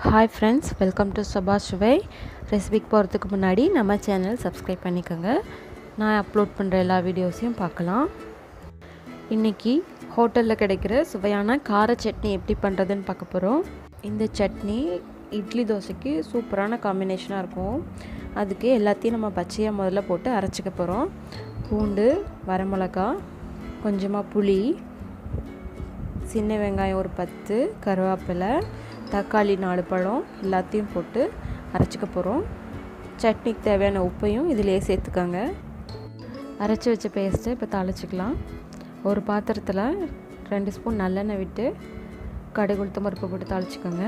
Hi friends, welcome to Sabha Shuvai. ரெசிபிக்கு போகிறதுக்கு முன்னாடி நம்ம சேனல் சப்ஸ்கிரைப் பண்ணிக்கோங்க. நான் அப்லோட் பண்ணுற எல்லா வீடியோஸையும் பார்க்கலாம். இன்றைக்கி ஹோட்டலில் கிடைக்கிற சுவையான கார சட்னி எப்படி பண்ணுறதுன்னு பார்க்க போகிறோம். இந்த சட்னி இட்லி தோசைக்கு சூப்பரான காம்பினேஷனாக இருக்கும். அதுக்கு எல்லாத்தையும் நம்ம பச்சையாக முதல்ல போட்டு அரைச்சிக்க போகிறோம். பூண்டு, வரமிளகா, கொஞ்சமாக புளி, சின்ன வெங்காயம் ஒரு 10, கருவேப்பிலை, தக்காளி 4 பழம் எல்லாத்தையும் போட்டு அரைச்சிக்க போகிறோம். சட்னிக்கு தேவையான உப்பையும் இதிலே சேர்த்துக்கோங்க. அரைச்சி வச்ச பேஸ்ட்டை இப்போ தாளிச்சிக்கலாம். ஒரு பாத்திரத்தில் 2 ஸ்பூன் நல்லெண்ணெய் விட்டு கடுகு உளுத்தம் பருப்பு போட்டு தாளிச்சிக்கோங்க.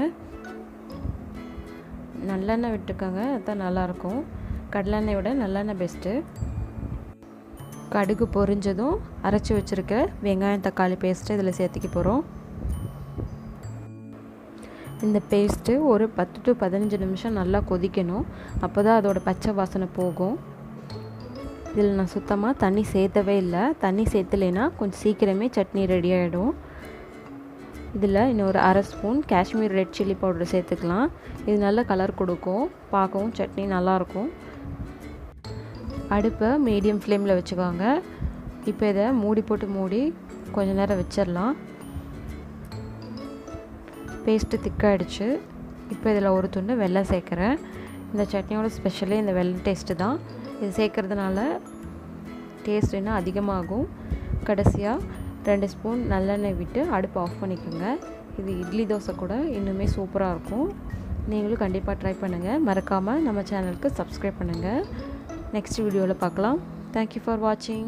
நல்லெண்ணெய் விட்டுக்கோங்க, அதுதான் நல்லாயிருக்கும். கடலெண்ணெய் விட நல்லெண்ணெய் பெஸ்ட்டு. கடுகு பொரிஞ்சதும் அரைச்சி வச்சுருக்க வெங்காயம் தக்காளி பேஸ்ட்டு இதில் சேர்த்துக்க போகிறோம். இந்த பேஸ்ட்டு ஒரு 10 to 15 நிமிஷம் நல்லா கொதிக்கணும். அப்போ தான் அதோட பச்சை வாசனை போகும். இதில் நான் சுத்தமாக தண்ணி சேர்த்தவே இல்லை. தண்ணி சேர்த்துலேனா கொஞ்சம் சீக்கிரமே சட்னி ரெடி ஆகிடும். இதில் இன்னொரு 1/2 spoon Kashmir red chilli powder சேர்த்துக்கலாம். இது நல்ல கலர் கொடுக்கும், பார்க்கவும் சட்னி நல்லாயிருக்கும். அடுப்பை மீடியம் ஃப்ளேமில் வச்சுக்கோங்க. இப்போ இதை மூடி கொஞ்ச நேரம் வச்சிடலாம். பேஸ்ட்டு திக்காகிடுச்சு. இப்போ இதில் ஒரு துண்டு வெல்லம் சேர்க்குறேன். இந்த சட்னியோட ஸ்பெஷலே இந்த வெல்லம் டேஸ்ட்டு தான். இது சேர்க்குறதுனால டேஸ்ட் இன்னும் அதிகமாகும். கடைசியாக 2 ஸ்பூன் நல்லெண்ணெய் விட்டு அடுப்பு ஆஃப் பண்ணிக்கோங்க. இது இட்லி தோசை கூட இன்னுமே சூப்பராக இருக்கும். நீங்களும் கண்டிப்பாக ட்ரை பண்ணுங்கள். மறக்காமல் நம்ம சேனலுக்கு சப்ஸ்கிரைப் பண்ணுங்கள். நெக்ஸ்ட் வீடியோவில் பார்க்கலாம். தேங்க்யூ ஃபார் வாட்சிங்.